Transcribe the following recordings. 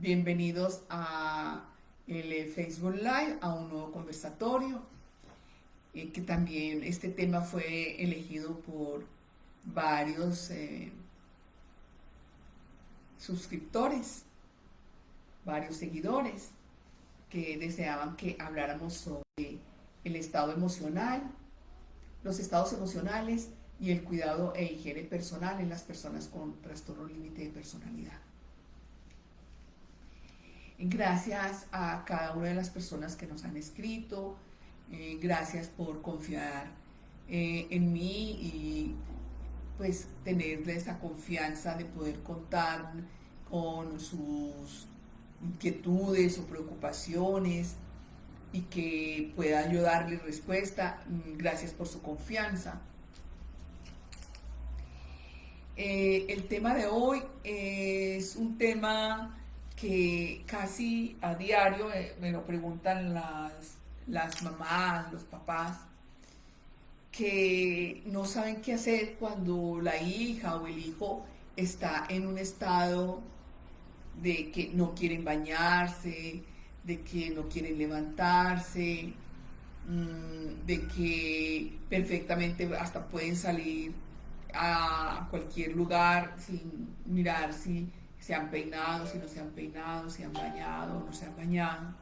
Bienvenidos a el Facebook Live, a un nuevo conversatorio, que también este tema fue elegido por varios suscriptores, varios seguidores que deseaban que habláramos sobre el estado emocional, los estados emocionales y el cuidado e higiene personal en las personas con trastorno límite de personalidad. Gracias a cada una de las personas que nos han escrito, gracias por confiar en mí y pues tener esa confianza de poder contar con sus inquietudes o preocupaciones y que pueda yo darles respuesta. Gracias por su confianza. El tema de hoy es un tema que casi a diario me lo preguntan las mamás, los papás, que no saben qué hacer cuando la hija o el hijo está en un estado de que no quieren bañarse, de que no quieren levantarse, de que perfectamente hasta pueden salir a cualquier lugar sin mirar si se han peinado, si no se han peinado, si han bañado o no se han bañado,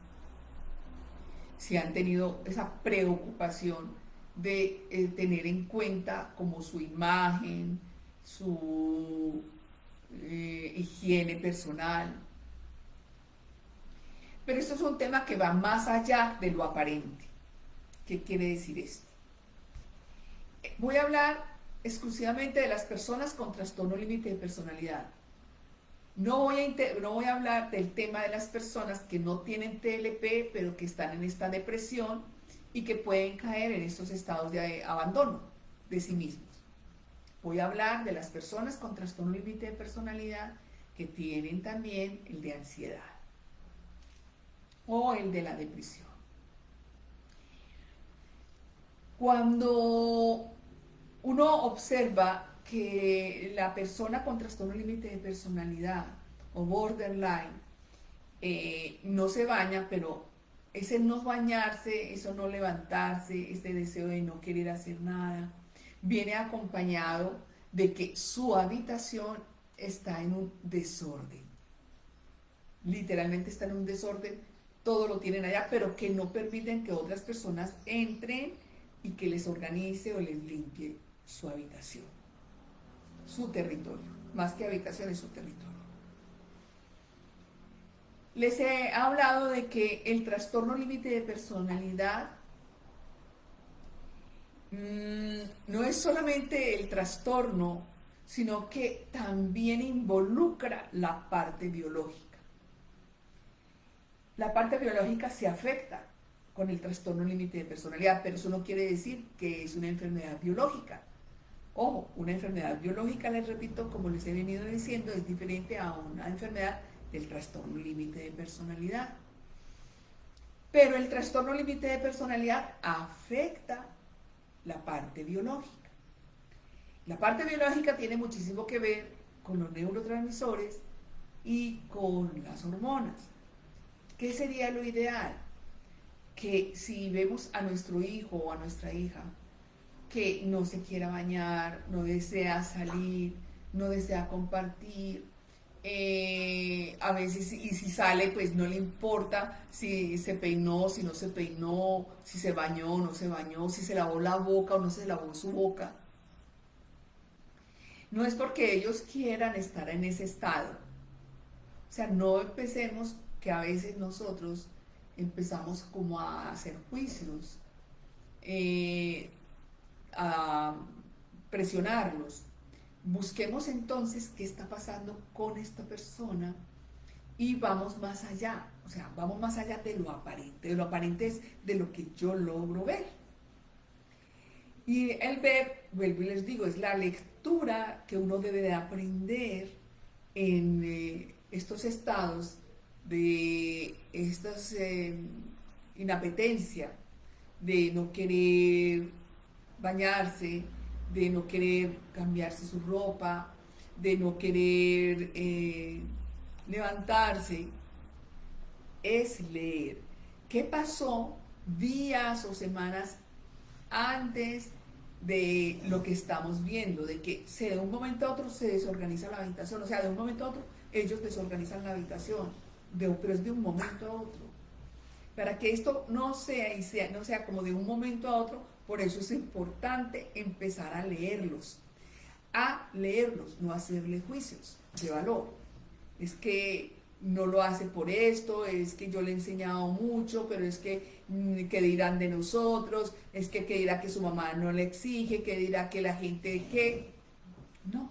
si han tenido esa preocupación de tener en cuenta como su imagen, su higiene personal. Pero esto es un tema que va más allá de lo aparente. ¿Qué quiere decir esto? Voy a hablar exclusivamente de las personas con trastorno límite de personalidad. No voy a hablar del tema de las personas que no tienen TLP, pero que están en esta depresión y que pueden caer en estos estados de abandono de sí mismos. Voy a hablar de las personas con trastorno límite de personalidad que tienen también el de ansiedad o el de la depresión. Cuando uno observa que la persona con trastorno límite de personalidad o borderline no se baña, pero ese no bañarse, eso no levantarse, este deseo de no querer hacer nada, viene acompañado de que su habitación está en un desorden. Literalmente está en un desorden, todo lo tienen allá, pero que no permiten que otras personas entren y que les organice o les limpie su habitación, su territorio. Más que habitación, es su territorio. Les he hablado de que el trastorno límite de personalidad no es solamente el trastorno, sino que también involucra la parte biológica. La parte biológica se afecta con el trastorno límite de personalidad, pero eso no quiere decir que es una enfermedad biológica. Ojo, una enfermedad biológica, les repito, como les he venido diciendo, es diferente a una enfermedad del trastorno límite de personalidad. Pero el trastorno límite de personalidad afecta la parte biológica. La parte biológica tiene muchísimo que ver con los neurotransmisores y con las hormonas. ¿Qué sería lo ideal? Que si vemos a nuestro hijo o a nuestra hija que no se quiera bañar, no desea salir, no desea compartir, a veces y si sale pues no le importa si se peinó, si no se peinó, si se bañó o no se bañó, si se lavó la boca o no se lavó su boca. No es porque ellos quieran estar en ese estado. O sea, no empecemos que a veces nosotros empezamos como a hacer juicios, a presionarlos. Busquemos entonces qué está pasando con esta persona y vamos más allá, o sea, vamos más allá de lo aparente. De lo aparente es de lo que yo logro ver. Y el ver, vuelvo y les digo, es la lectura que uno debe de aprender en estos estados de esta inapetencia, de no querer bañarse, de no querer cambiarse su ropa, de no querer levantarse. es leer. ¿Qué pasó días o semanas antes de lo que estamos viendo? De que de un momento a otro se desorganiza la habitación, o sea, de un momento a otro ellos desorganizan la habitación, pero es de un momento a otro. Para que esto no sea como de un momento a otro, por eso es importante empezar a leerlos, no hacerle juicios de valor. Es que no lo hace por esto, es que yo le he enseñado mucho, pero es que, ¿qué dirán de nosotros? Es que, ¿qué dirá que su mamá no le exige? ¿Qué dirá que la gente qué? No,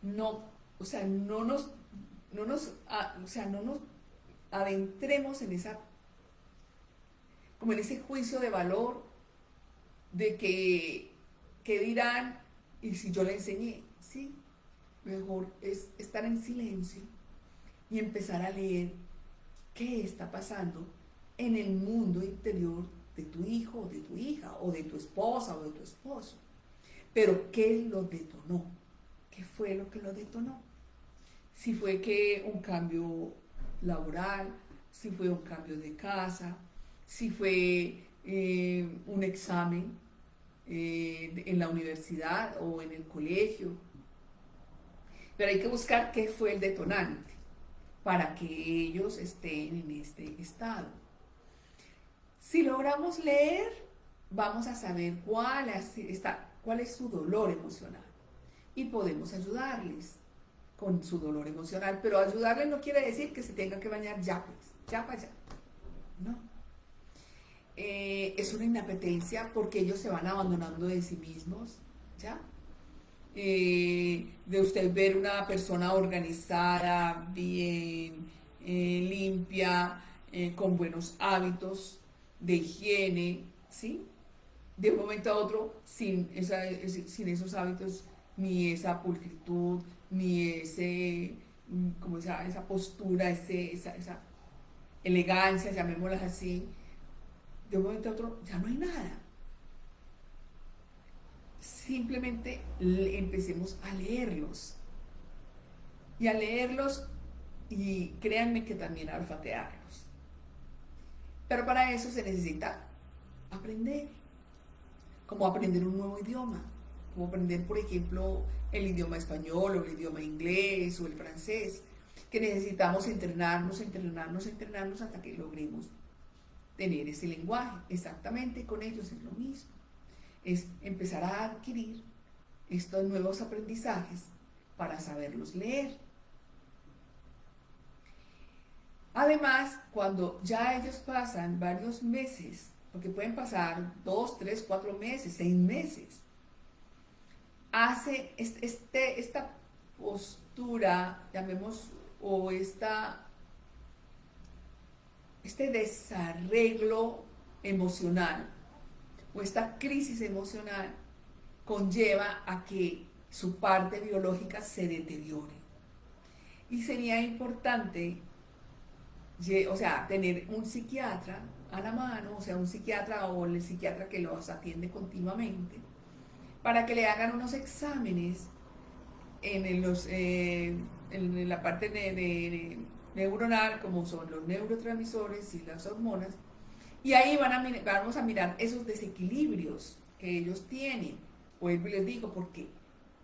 no, o sea, no nos adentremos en como en ese juicio de valor de que, ¿qué dirán? Y si yo le enseñé, sí, mejor es estar en silencio y empezar a leer qué está pasando en el mundo interior de tu hijo o de tu hija o de tu esposa o de tu esposo. Pero ¿qué lo detonó? ¿Qué fue lo que lo detonó? Si fue que un cambio laboral, si fue un cambio de casa, si fue un examen en la universidad o en el colegio. Pero hay que buscar qué fue el detonante para que ellos estén en este estado. Si logramos leer, vamos a saber cuál es su dolor emocional y podemos ayudarles con su dolor emocional, pero ayudarles no quiere decir que se tengan que bañar ya, pues, ya para allá. No. Es una inapetencia porque ellos se van abandonando de sí mismos, ¿ya? De usted ver una persona organizada, bien, limpia, con buenos hábitos de higiene, ¿sí? De un momento a otro, sin esos hábitos, ni esa pulcritud, ni como esa postura, esa elegancia, llamémoslas así, de un momento a otro ya no hay nada. Simplemente empecemos a leerlos. Y a leerlos, y créanme que también a olfatearlos. Pero para eso se necesita aprender. Como aprender un nuevo idioma. Como aprender, por ejemplo, el idioma español o el idioma inglés o el francés. Que necesitamos entrenarnos hasta que logremos tener ese lenguaje. Exactamente con ellos es lo mismo. Es empezar a adquirir estos nuevos aprendizajes para saberlos leer. Además, cuando ya ellos pasan varios meses, porque pueden pasar 2, 3, 4 meses, 6 meses, hace esta postura, llamemos, o este desarreglo emocional, o esta crisis emocional, conlleva a que su parte biológica se deteriore. Y sería importante, o sea, tener un psiquiatra a la mano, o sea, un psiquiatra o el psiquiatra que los atiende continuamente, para que le hagan unos exámenes en la parte de neuronal, como son los neurotransmisores y las hormonas, y ahí vamos a mirar esos desequilibrios que ellos tienen. Pues les digo, porque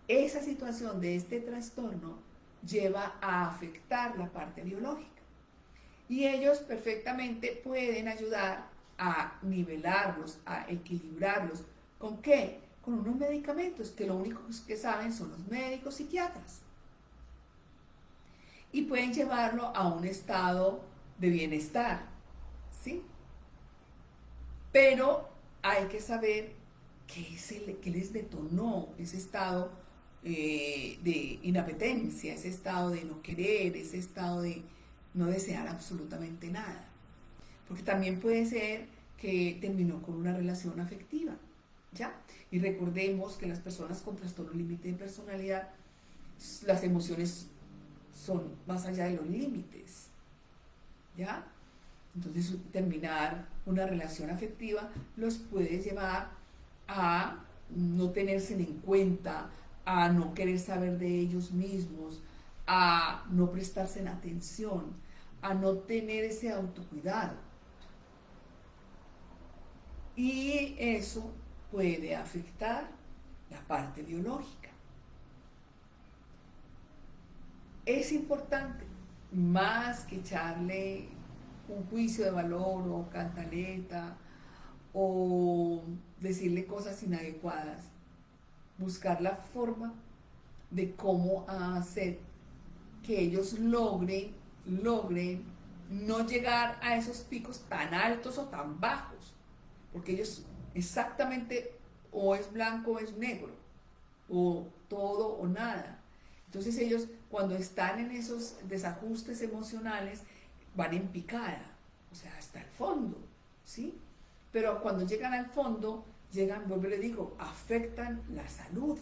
esa situación de este trastorno lleva a afectar la parte biológica. Y ellos perfectamente pueden ayudar a nivelarlos, a equilibrarlos. ¿Con qué? Con unos medicamentos que lo único que saben son los médicos psiquiatras. Y pueden llevarlo a un estado de bienestar, ¿sí? Pero hay que saber qué les detonó ese estado de inapetencia, ese estado de no querer, ese estado de no desear absolutamente nada. Porque también puede ser que terminó con una relación afectiva, ¿ya? Y recordemos que las personas con trastorno límite de personalidad, las emociones son más allá de los límites, ¿ya? Entonces, terminar una relación afectiva los puede llevar a no tenerse en cuenta, a no querer saber de ellos mismos, a no prestarse en atención, a no tener ese autocuidado. Y eso puede afectar la parte biológica. Es importante, más que echarle un juicio de valor o cantaleta o decirle cosas inadecuadas, buscar la forma de cómo hacer que ellos logren no llegar a esos picos tan altos o tan bajos, porque ellos exactamente o es blanco o es negro, o todo o nada. Entonces ellos cuando están en esos desajustes emocionales van en picada, o sea, hasta el fondo, ¿sí? Pero cuando llegan al fondo, llegan, vuelvo y le digo, afectan la salud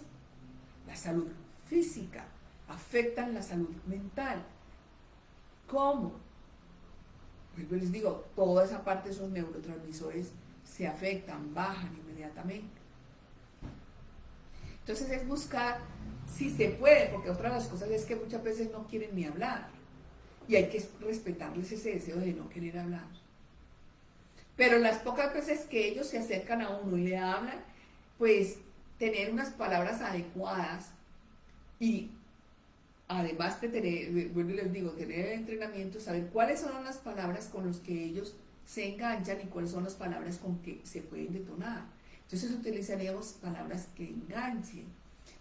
física, afectan la salud mental. ¿Cómo? Vuelvo y les digo, toda esa parte de esos neurotransmisores se afectan, bajan inmediatamente. Entonces es buscar si se puede, porque otra de las cosas es que muchas veces no quieren ni hablar. Y hay que respetarles ese deseo de no querer hablar. Pero las pocas veces que ellos se acercan a uno y le hablan, pues tener unas palabras adecuadas y además de tener, bueno, les digo, tener el entrenamiento, saber cuáles son las palabras con las que ellos se enganchan y cuáles son las palabras con que se pueden detonar. Entonces utilizaríamos palabras que enganchen,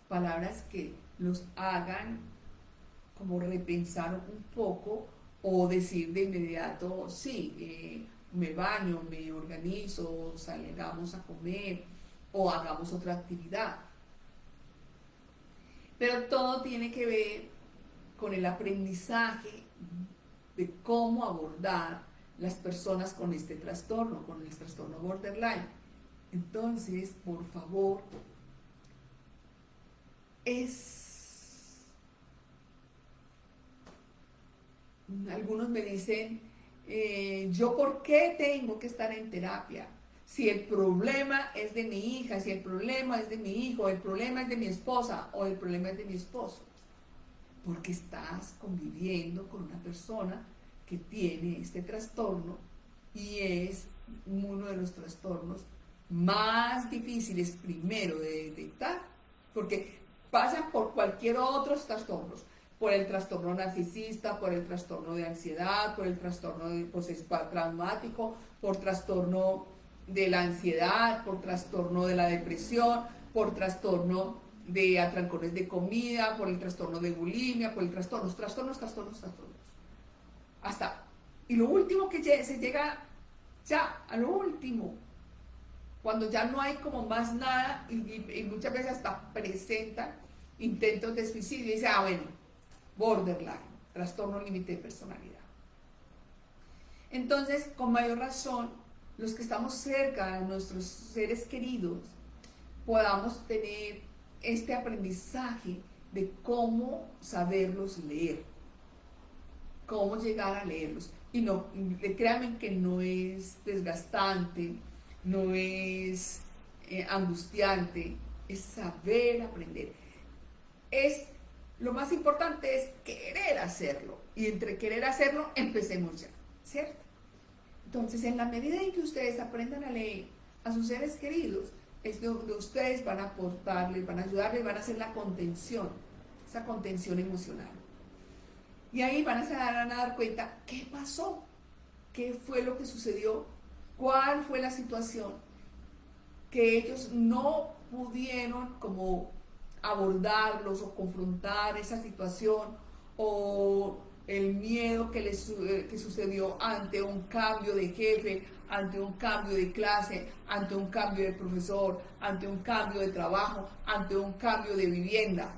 palabras que los hagan como repensar un poco o decir de inmediato, sí, me baño, me organizo, salgamos a comer o hagamos otra actividad. Pero todo tiene que ver con el aprendizaje de cómo abordar las personas con este trastorno, con el trastorno borderline. Entonces, por favor, algunos me dicen, ¿yo por qué tengo que estar en terapia? Si el problema es de mi hija, si el problema es de mi hijo, el problema es de mi esposa o el problema es de mi esposo. Porque estás conviviendo con una persona que tiene este trastorno y es uno de los trastornos más difíciles primero de detectar, porque pasan por cualquier otro trastorno, por el trastorno narcisista, por el trastorno de ansiedad, por el trastorno de postraumático, por trastorno de la ansiedad, por trastorno de la depresión, por trastorno de atrancones de comida, por el trastorno de bulimia, por el trastornos. Hasta, y lo último que se llega ya, a lo último, cuando ya no hay como más nada y muchas veces hasta presentan intentos de suicidio y dice, bueno, borderline, trastorno límite de personalidad. Entonces, con mayor razón, los que estamos cerca de nuestros seres queridos, podamos tener este aprendizaje de cómo saberlos leer, cómo llegar a leerlos. Y no, créanme que no es desgastante, no es angustiante, es saber aprender. Lo más importante es querer hacerlo, y entre querer hacerlo, empecemos ya, ¿cierto? Entonces, en la medida en que ustedes aprendan a leer a sus seres queridos, es donde ustedes van a aportarles, van a ayudarles, van a hacer la contención, esa contención emocional. Y ahí van a dar cuenta qué pasó, qué fue lo que sucedió, cuál fue la situación que ellos no pudieron como abordarlos o confrontar esa situación, o el miedo que sucedió ante un cambio de jefe, ante un cambio de clase, ante un cambio de profesor, ante un cambio de trabajo, ante un cambio de vivienda.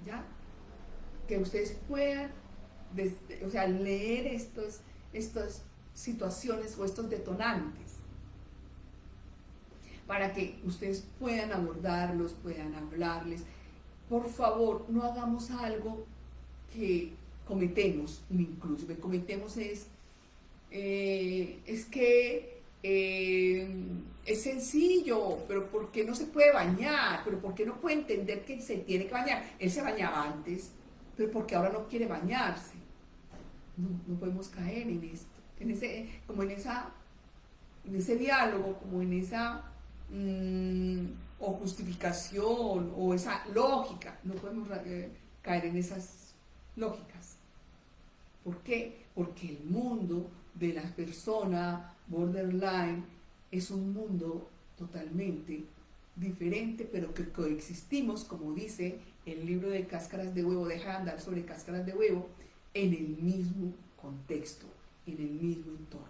¿Ya? Que ustedes puedan leer estas situaciones o estos detonantes para que ustedes puedan abordarlos, puedan hablarles. Por favor, no hagamos algo que cometemos, incluso que cometemos es que es sencillo, pero ¿por qué no se puede bañar? ¿Pero por qué no puede entender que se tiene que bañar? Él se bañaba antes, pero porque ahora no quiere bañarse. no podemos caer en esto, como en ese diálogo, como en esa o justificación o esa lógica. No podemos caer en esas lógicas. ¿Por qué? Porque el mundo de la persona borderline es un mundo totalmente diferente, pero que coexistimos, como dice el libro de Cáscaras de Huevo, deja de andar sobre cáscaras de huevo, en el mismo contexto, en el mismo entorno.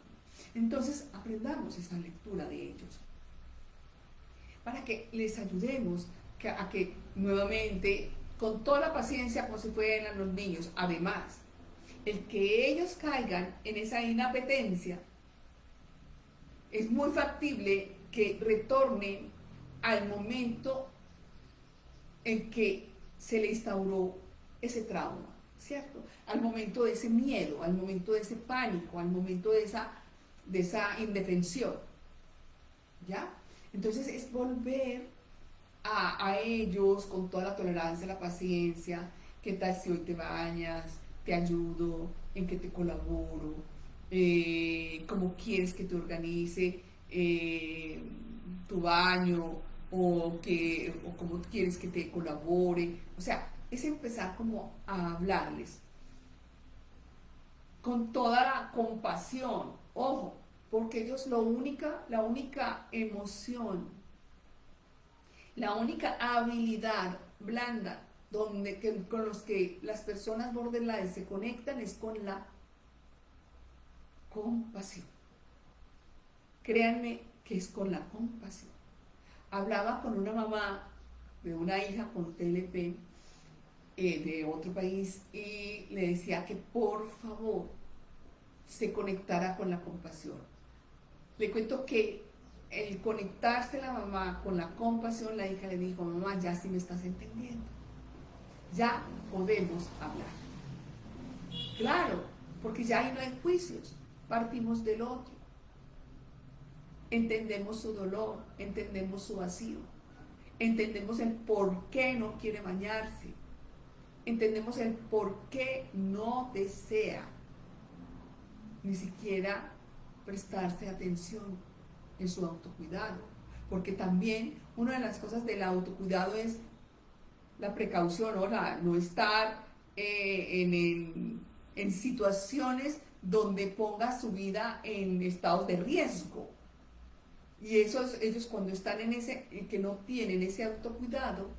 Entonces aprendamos esa lectura de ellos, para que les ayudemos a que nuevamente, con toda la paciencia como si fueran los niños, además, el que ellos caigan en esa inapetencia, es muy factible que retornen al momento en que se le instauró ese trauma, ¿cierto? Al momento de ese miedo, al momento de ese pánico, al momento de esa indefensión, ¿ya? Entonces es volver a ellos con toda la tolerancia, la paciencia. ¿Qué tal si hoy te bañas? Te ayudo, en qué te colaboro, cómo quieres que te organice tu baño, o cómo quieres que te colabore. O sea, es empezar como a hablarles con toda la compasión, ojo, porque ellos la única emoción, la única habilidad blanda con los que las personas borderline se conectan es con la compasión. Créanme que es con la compasión. Hablaba con una mamá de una hija con TLP de otro país y le decía que por favor se conectara con la compasión. Le cuento que el conectarse la mamá con la compasión, la hija le dijo: mamá, ya sí me estás entendiendo, ya podemos hablar. Claro, porque ya ahí no hay juicios, partimos del otro, entendemos su dolor, entendemos su vacío, entendemos el por qué no quiere bañarse, entendemos el por qué no desea ni siquiera prestarse atención en su autocuidado, porque también una de las cosas del autocuidado es la precaución, o no estar en situaciones donde ponga su vida en estados de riesgo. Y ellos cuando están que no tienen ese autocuidado,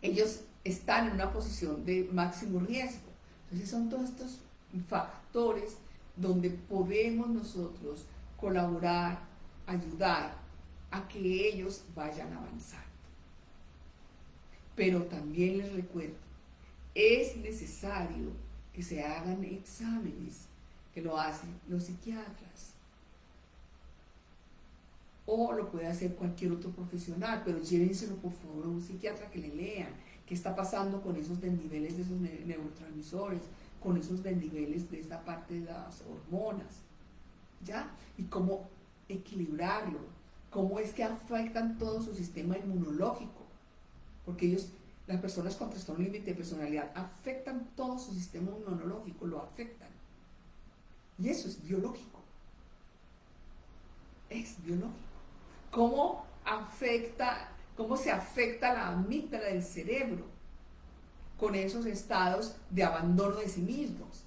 ellos están en una posición de máximo riesgo. Entonces son todos estos factores donde podemos nosotros colaborar, ayudar a que ellos vayan avanzando. Pero también les recuerdo, es necesario que se hagan exámenes, que lo hacen los psiquiatras, o lo puede hacer cualquier otro profesional, pero llévenselo por favor a un psiquiatra que le lean qué está pasando con esos desniveles de esos neurotransmisores, con esos desniveles de esta parte de las hormonas, ¿ya? Y cómo equilibrarlo, cómo es que afectan todo su sistema inmunológico, porque las personas con trastorno límite de personalidad afectan todo su sistema inmunológico, lo afectan, y eso es biológico, cómo se afecta la amígdala del cerebro con esos estados de abandono de sí mismos.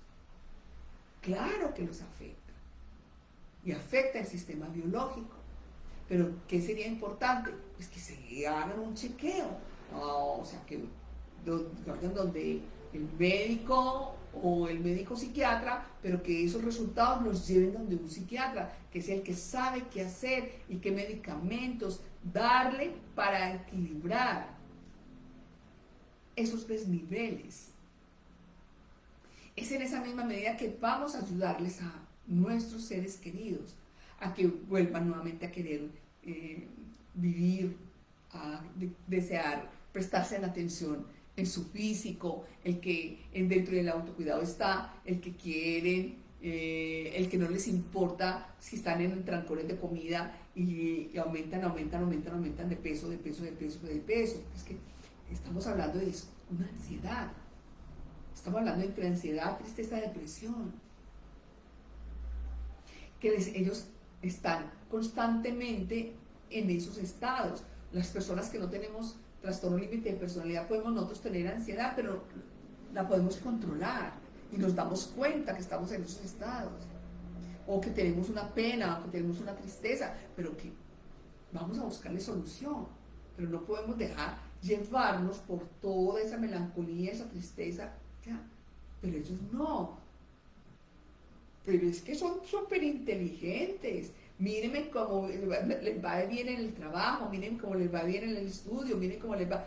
Claro que los afecta, y afecta el sistema biológico. Pero ¿qué sería importante? Pues que se hagan un chequeo, o sea, que donde el médico o el médico psiquiatra, pero que esos resultados los lleven donde un psiquiatra, que es el que sabe qué hacer y qué medicamentos darle para equilibrar esos desniveles. Es en esa misma medida que vamos a ayudarles a nuestros seres queridos a que vuelvan nuevamente a querer vivir, a desear prestarse la atención en su físico, el que dentro del autocuidado está, el que quieren, el que no les importa si están en trancones de comida y aumentan de peso. Es que estamos hablando de eso, una ansiedad. Estamos hablando entre ansiedad, tristeza, depresión. Que ellos están constantemente en esos estados. Las personas que no tenemos trastorno límite de personalidad podemos nosotros tener ansiedad, pero la podemos controlar y nos damos cuenta que estamos en esos estados. O que tenemos una pena, o que tenemos una tristeza, pero que vamos a buscarle solución. Pero no podemos dejar llevarnos por toda esa melancolía, esa tristeza, ¿ya? Pero ellos no. Pero es que son súper inteligentes. Mírenme cómo les va bien en el trabajo, miren cómo les va bien en el estudio, miren cómo les va.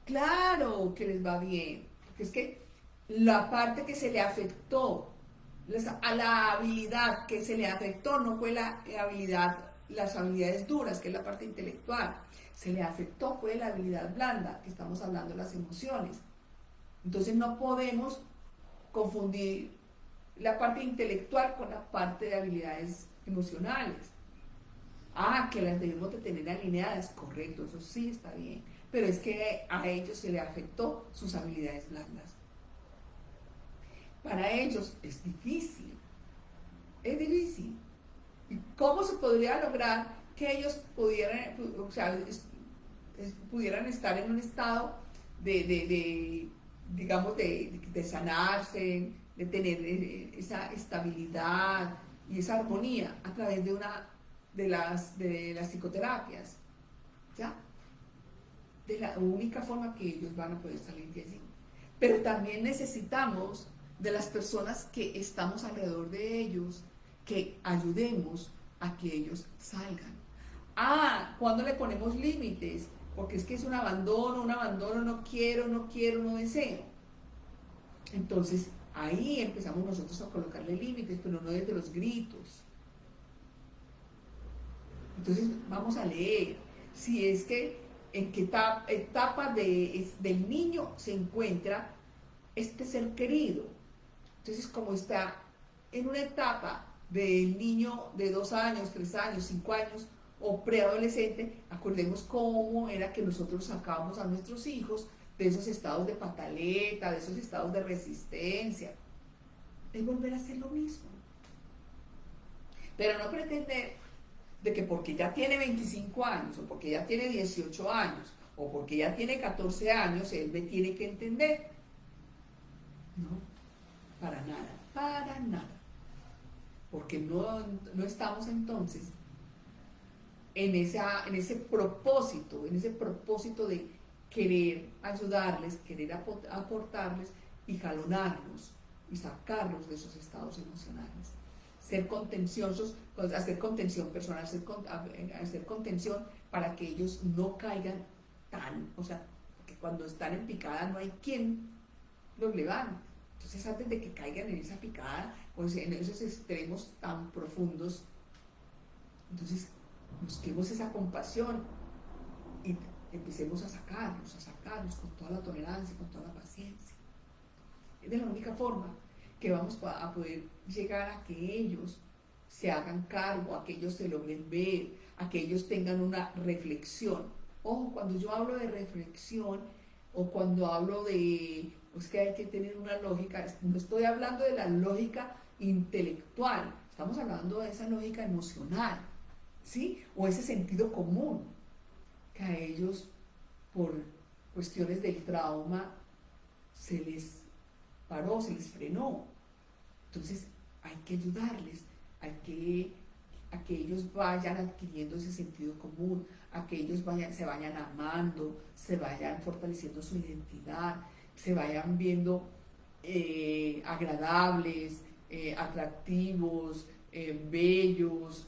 Claro que les va bien, porque es que la parte que se le afectó, a la habilidad que se le afectó no fue la habilidad, las habilidades duras, que es la parte intelectual. Se le afectó fue la habilidad blanda, que estamos hablando de las emociones. Entonces no podemos confundir la parte intelectual con la parte de habilidades emocionales. Que las debemos de tener alineadas, correcto, eso sí está bien, pero es que a ellos se le afectó sus habilidades blandas. Para ellos es difícil. ¿Y cómo se podría lograr que ellos pudieran, o sea, pudieran estar en un estado digamos, de sanarse, de tener esa estabilidad y esa armonía a través de las psicoterapias? ¿Ya? De la única forma que ellos van a poder salir de allí. Pero también necesitamos de las personas que estamos alrededor de ellos, que ayudemos a que ellos salgan. Cuando le ponemos límites, porque es que es un abandono, no quiero, no deseo. Entonces, ahí empezamos nosotros a colocarle límites, pero no desde los gritos. Entonces, vamos a leer si es que en qué etapa del niño se encuentra este ser querido. Entonces, como está en una etapa del niño de 2 años, 3 años, 5 años o preadolescente, acordemos cómo era que nosotros sacábamos a nuestros hijos de esos estados de pataleta, de esos estados de resistencia. Es volver a hacer lo mismo. Pero no pretender de que porque ya tiene 25 años, o porque ya tiene 18 años, o porque ya tiene 14 años, él me tiene que entender. No, para nada. Porque no estamos entonces en ese propósito de querer ayudarles, querer aportarles y jalonarlos y sacarlos de esos estados emocionales. Ser contenciosos, hacer contención personal, hacer contención para que ellos no caigan o sea, que cuando están en picada no hay quien los levante. Entonces, antes de que caigan en esa picada, pues en esos extremos tan profundos, entonces busquemos esa compasión y empecemos a sacarlos con toda la tolerancia, con toda la paciencia. Es de la única forma que vamos a poder llegar a que ellos se hagan cargo, a que ellos se logren ver, a que ellos tengan una reflexión. Ojo, cuando yo hablo de reflexión o cuando hablo de pues que hay que tener una lógica, no estoy hablando de la lógica intelectual, estamos hablando de esa lógica emocional, ¿sí? O ese sentido común que a ellos por cuestiones del trauma se les paró, se les frenó. Entonces hay que ayudarles, a que ellos vayan adquiriendo ese sentido común, a que ellos se vayan amando, se vayan fortaleciendo su identidad, se vayan viendo agradables, atractivos, bellos,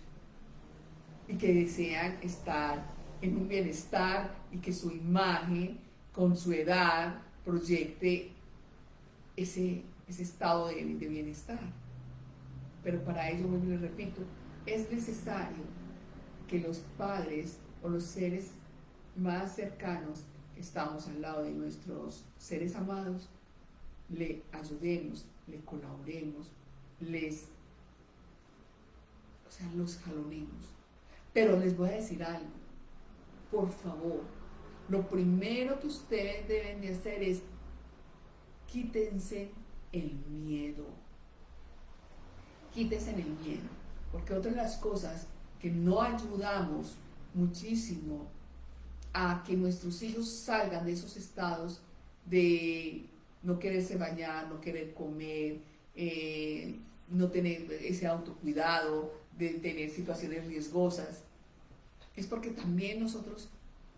y que desean estar en un bienestar y que su imagen con su edad proyecte ese estado de bienestar. Pero para ello, vuelvo y repito, es necesario que los padres o los seres más cercanos que estamos al lado de nuestros seres amados, le ayudemos, le colaboremos, los jalonemos. Pero les voy a decir algo, por favor, lo primero que ustedes deben de hacer es quítense el miedo. Quítense el miedo. Porque otra de las cosas que no ayudamos muchísimo a que nuestros hijos salgan de esos estados de no quererse bañar, no querer comer, no tener ese autocuidado, de tener situaciones riesgosas, es porque también nosotros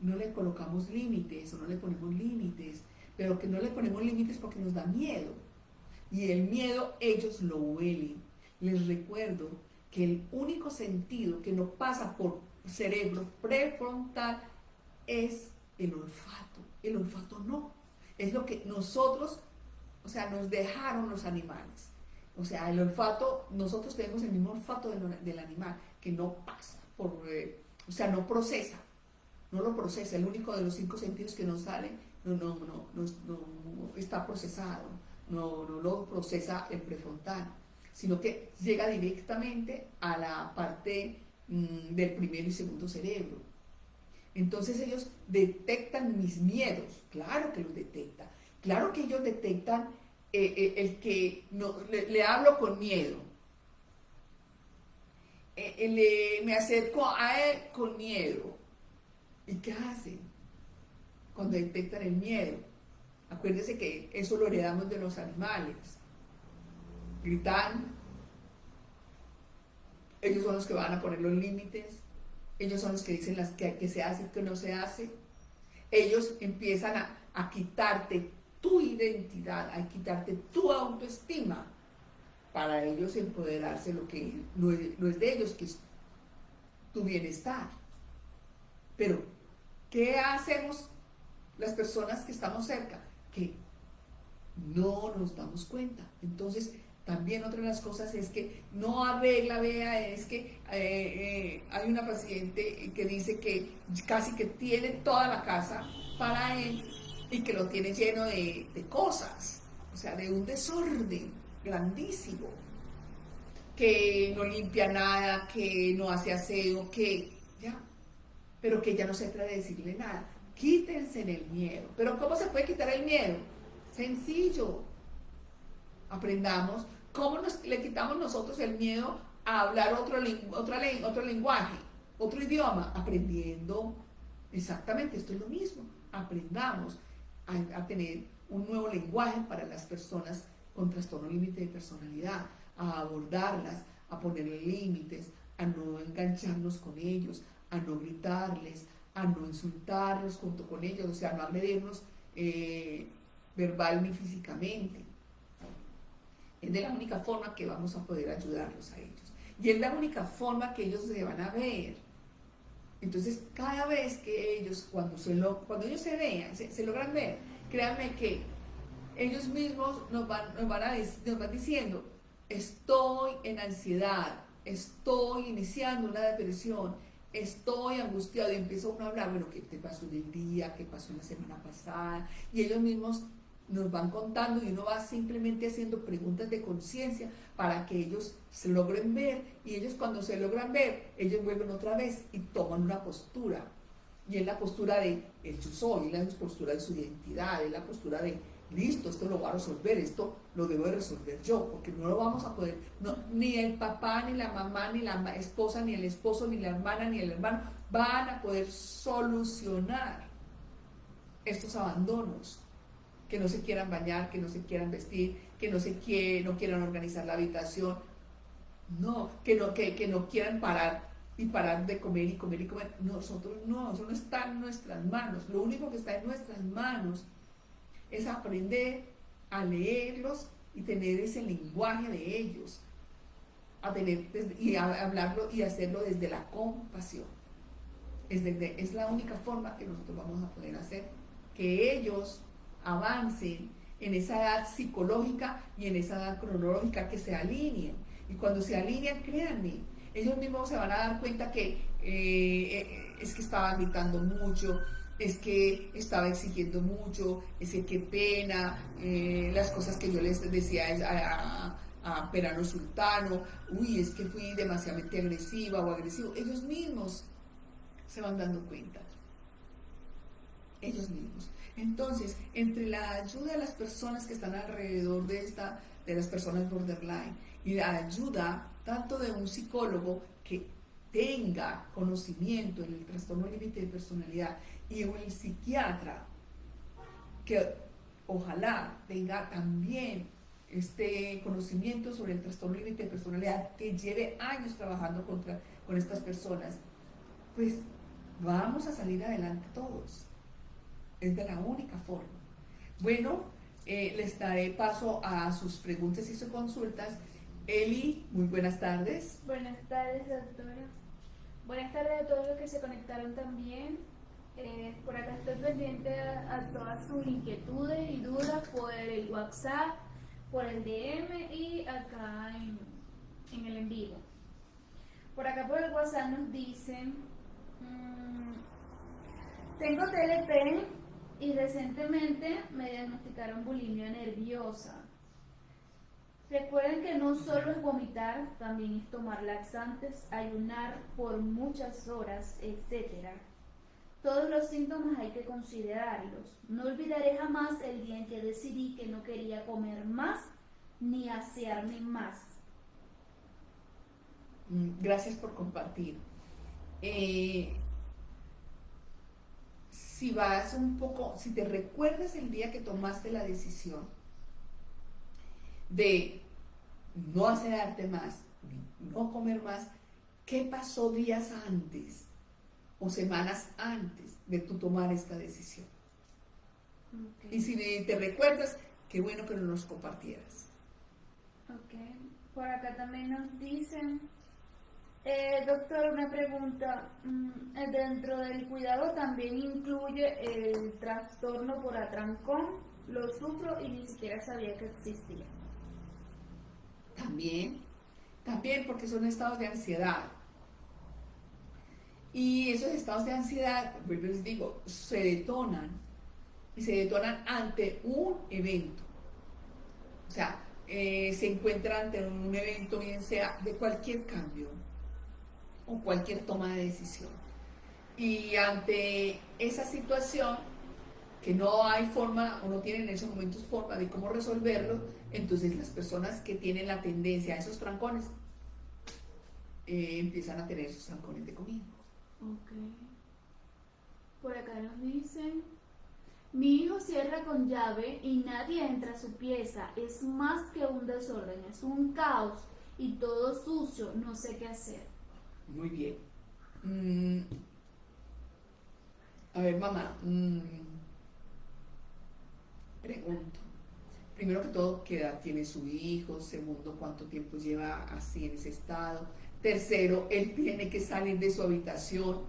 no le colocamos límites o no le ponemos límites, pero que no le ponemos límites porque nos da miedo. Y el miedo ellos lo huelen. Les recuerdo que el único sentido que no pasa por cerebro prefrontal es el olfato. El olfato no. Es lo que nosotros, o sea, nos dejaron los animales. O sea, el olfato, nosotros tenemos el mismo olfato del animal, que no pasa por, o sea, no procesa, no lo procesa. El único de los 5 sentidos que nos sale, no está procesado, no lo procesa el prefrontal, sino que llega directamente a la parte del primero y segundo cerebro. Entonces ellos detectan mis miedos, claro que los detectan, claro que ellos detectan el que no, le hablo con miedo, me acerco a él con miedo. ¿Y qué hacen cuando detectan el miedo? Acuérdense que eso lo heredamos de los animales. Gritan, ellos son los que van a poner los límites, ellos son los que dicen que se hace y que no se hace. Ellos empiezan a quitarte tu identidad, a quitarte tu autoestima, para ellos empoderarse lo que no es de ellos, que es tu bienestar. Pero, ¿qué hacemos las personas que estamos cerca? Que no nos damos cuenta. Entonces, también otra de las cosas es que no arregla, vea, es que hay una paciente que dice que casi que tiene toda la casa para él y que lo tiene lleno de cosas, o sea, de un desorden grandísimo, que no limpia nada, que no hace aseo, que ya, pero que ya no se atreve a decirle nada. Quítense el miedo. ¿Pero cómo se puede quitar el miedo? Sencillo. Aprendamos cómo le quitamos nosotros el miedo a hablar otro lenguaje, otro idioma, aprendiendo. Exactamente, esto es lo mismo. Aprendamos a tener un nuevo lenguaje para las personas con trastorno límite de personalidad, a abordarlas, a ponerle límites, a no engancharnos con ellos, a no gritarles, a no insultarlos junto con ellos, o sea, no agredirnos verbal ni físicamente. Es de la única forma que vamos a poder ayudarlos a ellos. Y es la única forma que ellos se van a ver. Entonces, cada vez que ellos, cuando ellos se vean, se logran ver, créanme que ellos mismos nos van diciendo, estoy en ansiedad, estoy iniciando una depresión, estoy angustiado, y empieza uno a hablar, bueno, ¿qué te pasó del día? ¿Qué pasó la semana pasada? Y ellos mismos nos van contando y uno va simplemente haciendo preguntas de conciencia para que ellos se logren ver, y ellos cuando se logran ver, ellos vuelven otra vez y toman una postura, y es la postura de el yo soy, es la postura de su identidad, es la postura de listo, esto lo voy a resolver, esto lo debo de resolver yo, porque no lo vamos a poder, no, ni el papá, ni la mamá, ni la esposa, ni el esposo, ni la hermana, ni el hermano van a poder solucionar estos abandonos, que no se quieran bañar, que no se quieran vestir, que no quieran organizar la habitación, no, que no quieran parar de comer y comer y comer. Nosotros no, eso no está en nuestras manos. Lo único que está en nuestras manos es aprender a leerlos y tener ese lenguaje de ellos, a hablarlo y hacerlo desde la compasión. Es la única forma que nosotros vamos a poder hacer que ellos avancen en esa edad psicológica y en esa edad cronológica, que se alineen. Y cuando se alinean, créanme, ellos mismos se van a dar cuenta que es que estaba gritando mucho, es que estaba exigiendo mucho, es que qué pena, las cosas que yo les decía a Perano Sultano, uy, es que fui demasiadamente agresiva o agresivo. Ellos mismos se van dando cuenta. Ellos mismos. Entonces, entre la ayuda de las personas que están alrededor de las personas borderline y la ayuda tanto de un psicólogo que tenga conocimiento en el trastorno límite de personalidad y un psiquiatra que ojalá tenga también este conocimiento sobre el trastorno límite de personalidad, que lleve años trabajando con estas personas, pues vamos a salir adelante todos. Es de la única forma. Bueno, les daré paso a sus preguntas y sus consultas. Eli, muy buenas tardes. Buenas tardes, doctora. Buenas tardes a todos los que se conectaron también. Por acá estoy pendiente a todas sus inquietudes y dudas por el WhatsApp, por el DM y acá en el en vivo. Por acá por el WhatsApp nos dicen, tengo TLP y recientemente me diagnosticaron bulimia nerviosa. Recuerden que no solo es vomitar, también es tomar laxantes, ayunar por muchas horas, etc. Todos los síntomas hay que considerarlos. No olvidaré jamás el día en que decidí que no quería comer más ni asearme más. Gracias por compartir. Si vas un poco, si te recuerdas el día que tomaste la decisión de no asearte más, no comer más, ¿qué pasó días antes o semanas antes de tú tomar esta decisión? Okay. Y si te recuerdas, qué bueno que nos compartieras. Ok, por acá también nos dicen, doctor, una pregunta, dentro del cuidado también incluye el trastorno por atrancón, lo sufro y ni siquiera sabía que existía. También porque son estados de ansiedad. Y esos estados de ansiedad, pues les digo, se detonan ante un evento. O sea, se encuentran ante un evento, bien sea de cualquier cambio o cualquier toma de decisión. Y ante esa situación, que no hay forma o no tienen en esos momentos forma de cómo resolverlo, entonces las personas que tienen la tendencia a esos trancones empiezan a tener esos trancones de comida. Ok. Por acá nos dicen, mi hijo cierra con llave y nadie entra a su pieza, es más que un desorden, es un caos y todo sucio, no sé qué hacer. Muy bien. A ver, mamá, pregunto. Primero que todo, ¿qué edad tiene su hijo? Segundo, ¿cuánto tiempo lleva así en ese estado? Tercero, él tiene que salir de su habitación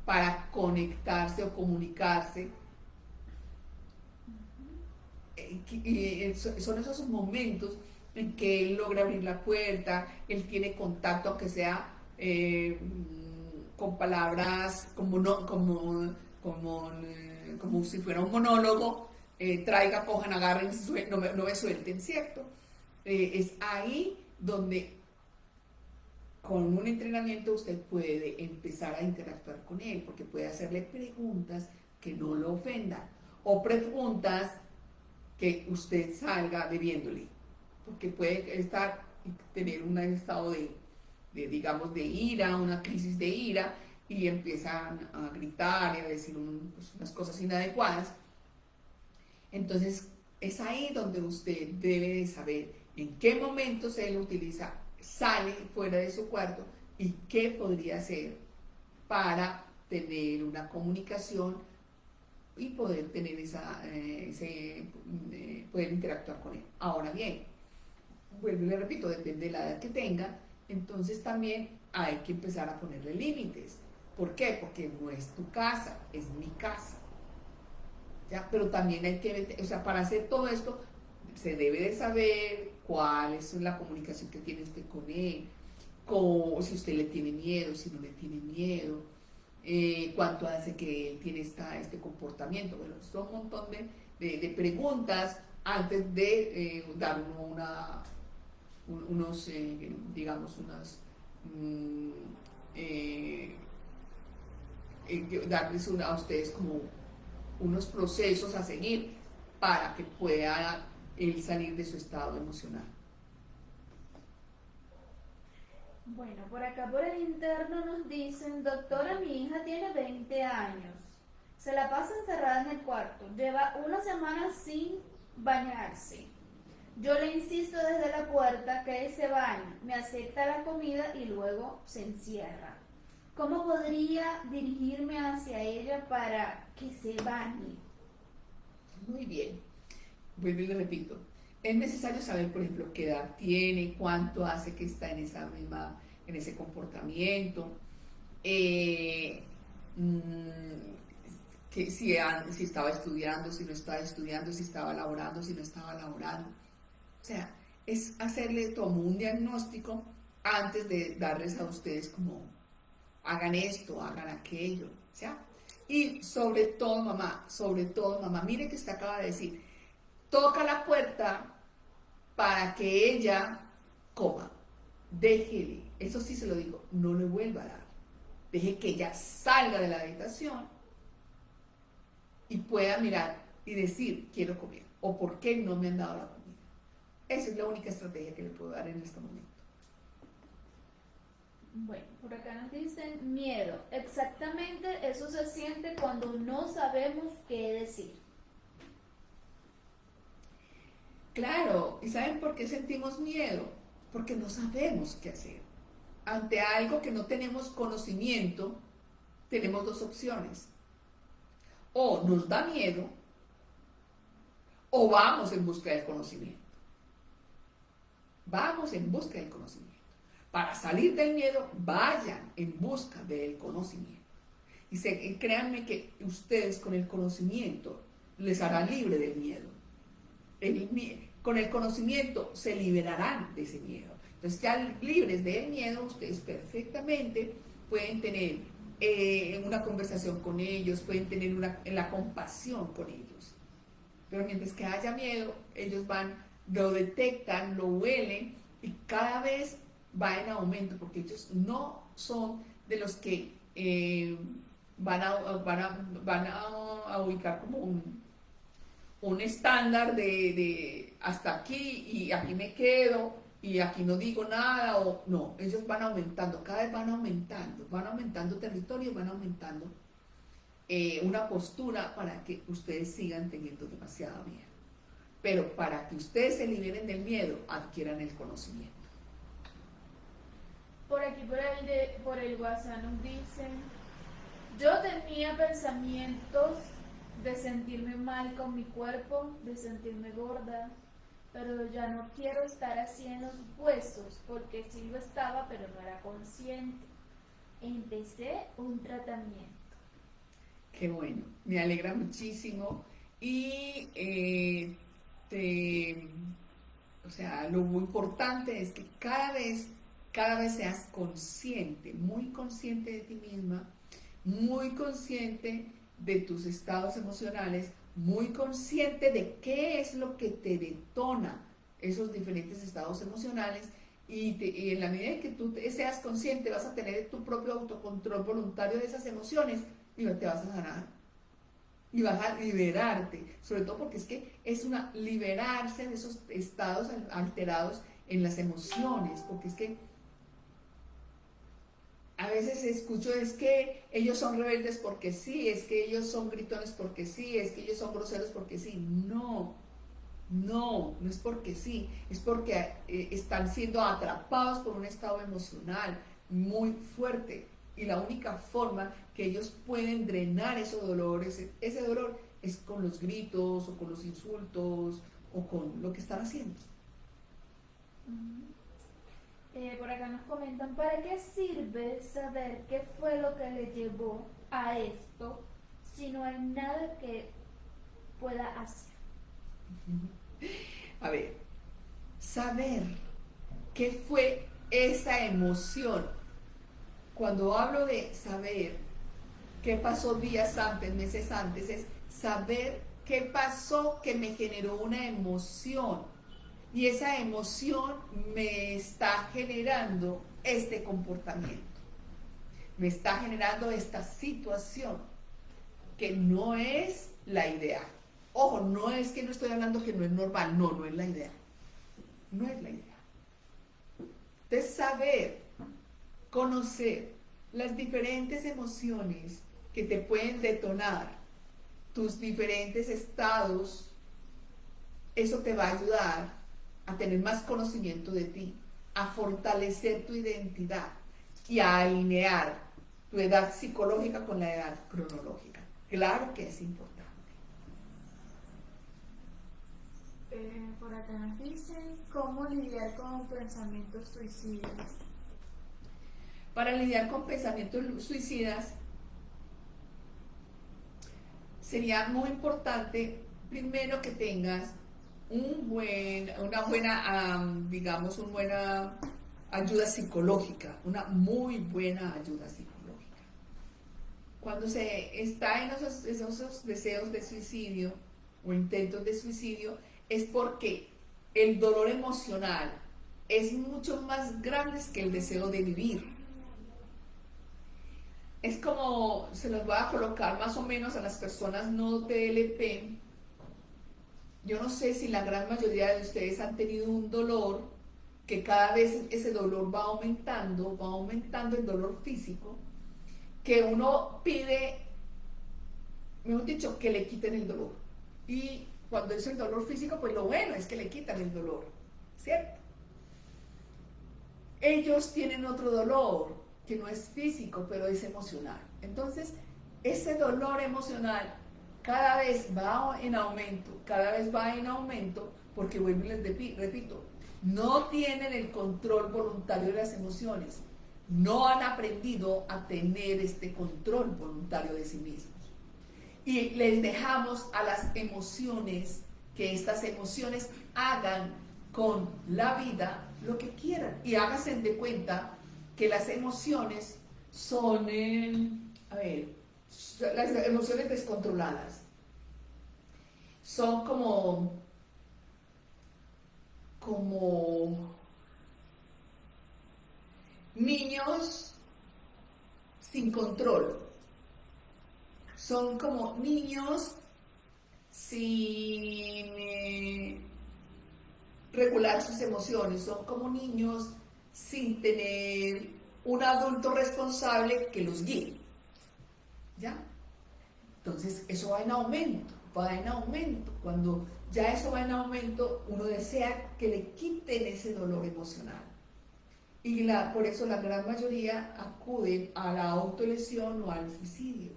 para conectarse o comunicarse. Son esos momentos en que él logra abrir la puerta, él tiene contacto, aunque sea con palabras como si fuera un monólogo. Traiga, cojan, agarren, no me suelten, ¿cierto? Es ahí donde con un entrenamiento usted puede empezar a interactuar con él, porque puede hacerle preguntas que no lo ofendan, o preguntas que usted salga debiéndole, porque puede tener un estado de digamos, de ira, una crisis de ira, y empiezan a gritar y a decir unas cosas inadecuadas. Entonces, es ahí donde usted debe de saber en qué momentos él utiliza, sale fuera de su cuarto y qué podría hacer para tener una comunicación y poder tener poder interactuar con él. Ahora bien, vuelvo y le repito, depende de la edad que tenga, entonces también hay que empezar a ponerle límites. ¿Por qué? Porque no es tu casa, es mi casa. ¿Ya? Pero también hay que, o sea, para hacer todo esto se debe de saber cuál es la comunicación que tiene usted con él, si usted le tiene miedo, si no le tiene miedo, cuánto hace que él tiene este comportamiento. Bueno, son un montón de preguntas antes de dar darles a ustedes como unos procesos a seguir para que pueda él salir de su estado emocional. Bueno, por acá por el interno nos dicen, doctora, mi hija tiene 20 años, se la pasa encerrada en el cuarto, lleva una semana sin bañarse. Yo le insisto desde la puerta que se bañe, me acepta la comida y luego se encierra. ¿Cómo podría dirigirme hacia ella para que se bañe? Muy bien. Vuelvo y le repito. Es necesario saber, por ejemplo, qué edad tiene, cuánto hace que está en ese comportamiento, que si estaba estudiando, si no estaba estudiando, si estaba laborando, si no estaba laborando. O sea, es hacerle como un diagnóstico antes de darles a ustedes como, hagan esto, hagan aquello, ¿ya? Y sobre todo, mamá, mire que usted acaba de decir, toca la puerta para que ella coma. Déjele, eso sí se lo digo, no le vuelva a dar. Deje que ella salga de la habitación y pueda mirar y decir, quiero comer, o por qué no me han dado la comida. Esa es la única estrategia que le puedo dar en este momento. Bueno, por acá nos dicen miedo. Exactamente eso se siente cuando no sabemos qué decir. Claro, ¿y saben por qué sentimos miedo? Porque no sabemos qué hacer. Ante algo que no tenemos conocimiento, tenemos dos opciones. O nos da miedo, o vamos en busca del conocimiento. Vamos en busca del conocimiento. Para salir del miedo, vayan en busca del conocimiento. Y créanme que ustedes con el conocimiento les hará libre del miedo. Con el conocimiento se liberarán de ese miedo. Entonces, ya libres del miedo, ustedes perfectamente pueden tener una conversación con ellos, pueden tener la compasión con ellos. Pero mientras que haya miedo, ellos lo detectan, lo huelen y cada vez va en aumento, porque ellos no son de los que van a ubicar como un estándar de hasta aquí y aquí me quedo y aquí no digo nada, o no, ellos van aumentando, cada vez van aumentando territorio, van aumentando una postura para que ustedes sigan teniendo demasiado miedo. Pero para que ustedes se liberen del miedo, adquieran el conocimiento. Por aquí, por el WhatsApp nos dicen, yo tenía pensamientos de sentirme mal con mi cuerpo, de sentirme gorda, pero ya no quiero estar así en los huesos, porque sí lo estaba, pero no era consciente. Empecé un tratamiento. Qué bueno, me alegra muchísimo y o sea, lo muy importante es que cada vez seas consciente, muy consciente de ti misma, muy consciente de tus estados emocionales, muy consciente de qué es lo que te detona esos diferentes estados emocionales y en la medida en que tú seas consciente vas a tener tu propio autocontrol voluntario de esas emociones y te vas a sanar y vas a liberarte, sobre todo porque es que es liberarse de esos estados alterados en las emociones, porque es que a veces escucho es que ellos son rebeldes porque sí, es que ellos son gritones porque sí, es que ellos son groseros porque sí. No es porque sí, es porque están siendo atrapados por un estado emocional muy fuerte y la única forma que ellos pueden drenar ese dolor es con los gritos o con los insultos o con lo que están haciendo. Por acá nos comentan, ¿para qué sirve saber qué fue lo que le llevó a esto si no hay nada que pueda hacer? A ver, saber qué fue esa emoción. Cuando hablo de saber qué pasó días antes, meses antes, es saber qué pasó que me generó una emoción. Y esa emoción me está generando este comportamiento. Me está generando esta situación que no es la ideal. Ojo, no es que no estoy hablando que no es normal, no, no es la ideal. No es la ideal. Entonces, saber, conocer las diferentes emociones que te pueden detonar, tus diferentes estados, eso te va a ayudar a tener más conocimiento de ti, a fortalecer tu identidad y a alinear tu edad psicológica con la edad cronológica. Claro que es importante. Por acá nos dicen cómo lidiar con pensamientos suicidas. Para lidiar con pensamientos suicidas, sería muy importante, primero, que tengas una buena ayuda psicológica, una muy buena ayuda psicológica. Cuando se está en esos deseos de suicidio o intentos de suicidio, es porque el dolor emocional es mucho más grande que el deseo de vivir. Es como, se los voy a colocar más o menos a las personas no TLP. Yo no sé si la gran mayoría de ustedes han tenido un dolor, que cada vez ese dolor va aumentando el dolor físico, que uno pide, mejor dicho, que le quiten el dolor. Y cuando es el dolor físico, pues lo bueno es que le quitan el dolor, ¿cierto? Ellos tienen otro dolor, que no es físico, pero es emocional. Entonces, ese dolor emocional cada vez va en aumento, porque vuelvo y les repito, no tienen el control voluntario de las emociones, no han aprendido a tener este control voluntario de sí mismos. Y les dejamos a las emociones, que estas emociones hagan con la vida lo que quieran. Y háganse de cuenta que las emociones son, las emociones descontroladas son como niños sin control, son como niños sin regular sus emociones, son como niños sin tener un adulto responsable que los guíe, ¿ya? Entonces eso va en aumento. Cuando ya eso va en aumento, uno desea que le quiten ese dolor emocional. Y por eso la gran mayoría acuden a la autolesión o al suicidio.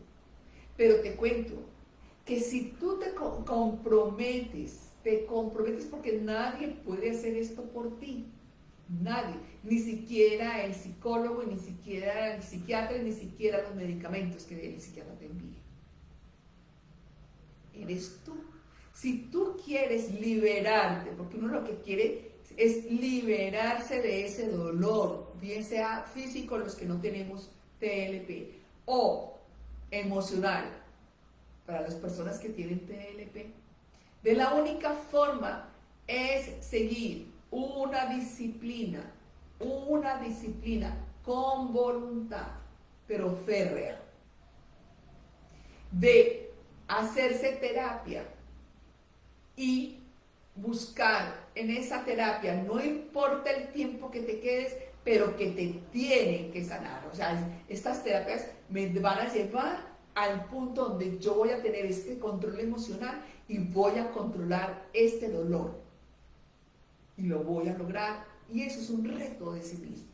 Pero te cuento que si tú te comprometes porque nadie puede hacer esto por ti. Nadie, ni siquiera el psicólogo, ni siquiera el psiquiatra, ni siquiera los medicamentos que el psiquiatra te envíe. Eres tú. Si tú quieres liberarte, porque uno lo que quiere es liberarse de ese dolor, bien sea físico, los que no tenemos TLP, o emocional, para las personas que tienen TLP, de la única forma es seguir una disciplina con voluntad, pero férrea, de hacerse terapia y buscar en esa terapia, no importa el tiempo que te quedes, pero que te tienen que sanar. O sea, estas terapias me van a llevar al punto donde yo voy a tener este control emocional y voy a controlar este dolor. Y lo voy a lograr. Y eso es un reto de sí mismo.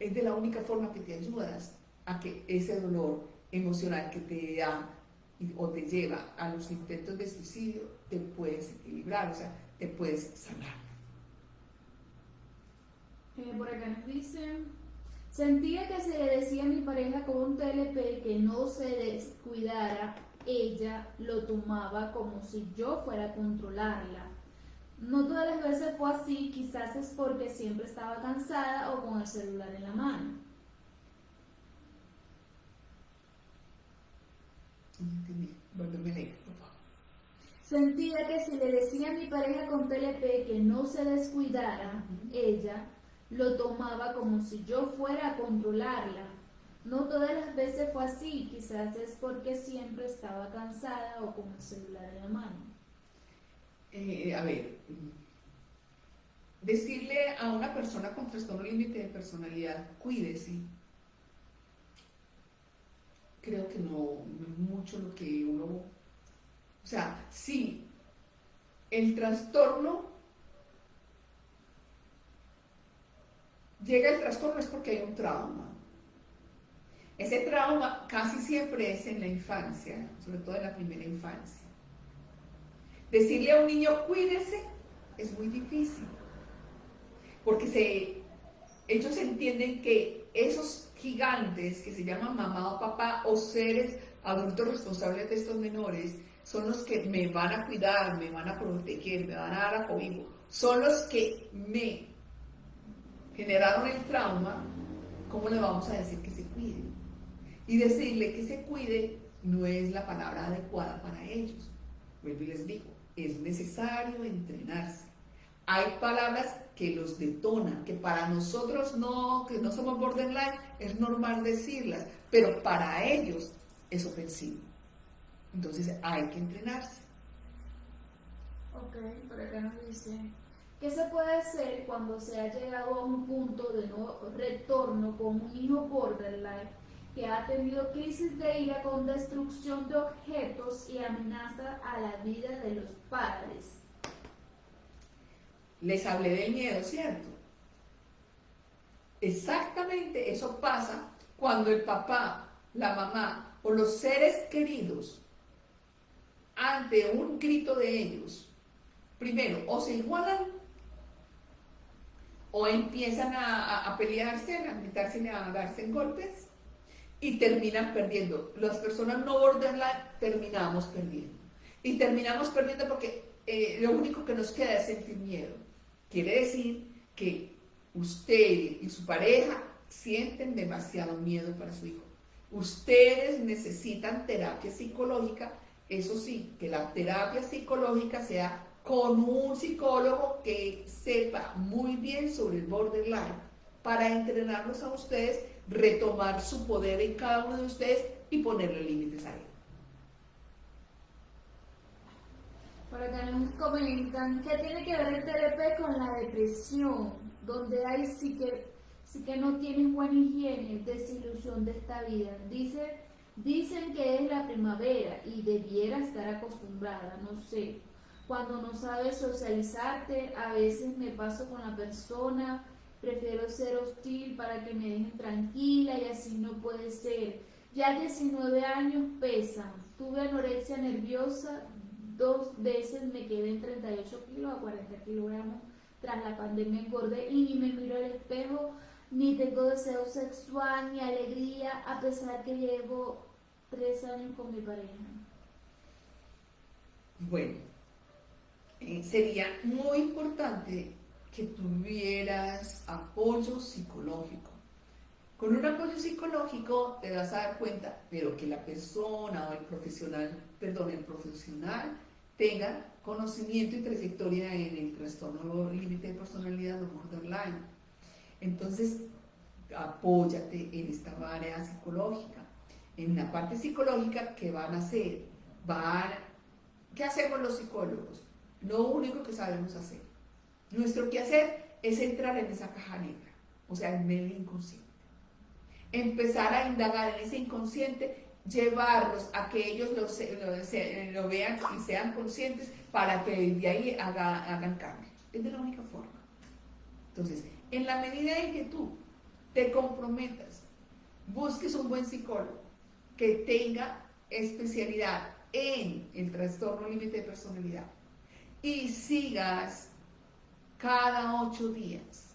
Es de la única forma que te ayudas a que ese dolor emocional que te da o te lleva a los intentos de suicidio, te puedes equilibrar, o sea, te puedes sanar. Por acá nos dicen, sentía que se le decía a mi pareja con un TLP que no se descuidara, ella lo tomaba como si yo fuera a controlarla. No todas las veces fue así, quizás es porque siempre estaba cansada o con el celular en la mano. Sentía que si le decía a mi pareja con TLP que no se descuidara, ella lo tomaba como si yo fuera a controlarla. No todas las veces fue así, quizás es porque siempre estaba cansada o con el celular en la mano. A ver, decirle a una persona con trastorno límite de personalidad, cuídese, creo que no es mucho lo que uno... O sea, sí, el trastorno, llega el trastorno es porque hay un trauma. Ese trauma casi siempre es en la infancia, sobre todo en la primera infancia. Decirle a un niño cuídese es muy difícil, porque ellos entienden que esos gigantes que se llaman mamá o papá o seres adultos responsables de estos menores son los que me van a cuidar, me van a proteger, me van a dar acobijo, son los que me generaron el trauma. ¿Cómo le vamos a decir que se cuide? Y decirle que se cuide no es la palabra adecuada para ellos. Vuelvo y les digo, es necesario entrenarse. Hay palabras que los detonan, que para nosotros no, que no somos borderline, es normal decirlas, pero para ellos es ofensivo. Entonces hay que entrenarse. Ok, por acá nos dice, ¿qué se puede hacer cuando se ha llegado a un punto de no retorno con un hijo borderline que ha tenido crisis de ira con destrucción de objetos y amenaza a la vida de los padres? Les hablé del miedo, ¿cierto? Exactamente eso pasa cuando el papá, la mamá o los seres queridos, ante un grito de ellos, primero o se igualan o empiezan a pelearse, a gritarse, a darse en golpes y terminan perdiendo. Las personas no borderline terminamos perdiendo. Y terminamos perdiendo porque lo único que nos queda es sentir miedo. Quiere decir que usted y su pareja sienten demasiado miedo para su hijo. Ustedes necesitan terapia psicológica, eso sí, que la terapia psicológica sea con un psicólogo que sepa muy bien sobre el borderline para entrenarlos a ustedes, retomar su poder en cada uno de ustedes y ponerle límites a él. Por acá nos comentan, ¿qué tiene que ver el TLP con la depresión? Donde hay sí que no tienes buena higiene, desilusión de esta vida. Dicen que es la primavera y debiera estar acostumbrada, no sé. Cuando no sabes socializarte, a veces me paso con la persona, prefiero ser hostil para que me dejen tranquila y así no puede ser. Ya 19 años pesan, tuve anorexia nerviosa, 2 veces me quedé en 38 kilos a 40 kilogramos, tras la pandemia engordé y ni me miro al espejo, ni tengo deseo sexual, ni alegría, a pesar que llevo 3 años con mi pareja. Bueno, sería muy importante que tuvieras apoyo psicológico. Con un apoyo psicológico te vas a dar cuenta, pero que la persona o el profesional tenga conocimiento y trayectoria en el trastorno límite de personalidad o borderline. Entonces, apóyate en esta área psicológica. En la parte psicológica, ¿qué van a hacer? ¿Qué hacemos los psicólogos? Lo único que sabemos hacer. Nuestro quehacer es entrar en esa caja negra, o sea, en el inconsciente. Empezar a indagar en ese inconsciente, llevarlos a que ellos lo vean y sean conscientes para que de ahí hagan cambios. Es de la única forma. Entonces, en la medida en que tú te comprometas, busques un buen psicólogo que tenga especialidad en el trastorno límite de personalidad y sigas cada 8 días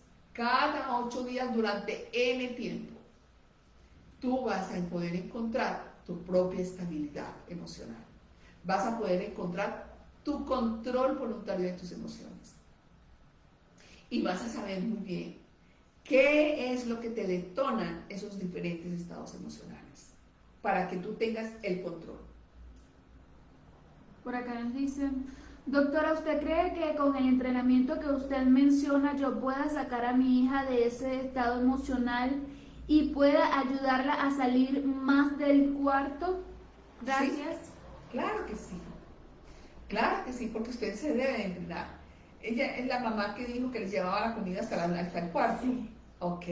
durante N tiempo, tú vas a poder encontrar tu propia estabilidad emocional. Vas a poder encontrar tu control voluntario de tus emociones. Y vas a saber muy bien qué es lo que te detonan esos diferentes estados emocionales para que tú tengas el control. Por acá nos dicen, doctora, ¿usted cree que con el entrenamiento que usted menciona yo pueda sacar a mi hija de ese estado emocional y pueda ayudarla a salir más del cuarto? Gracias. Sí, claro que sí, porque usted se debe de entrenar. Ella es la mamá que dijo que les llevaba la comida hasta el cuarto. Sí. Ok.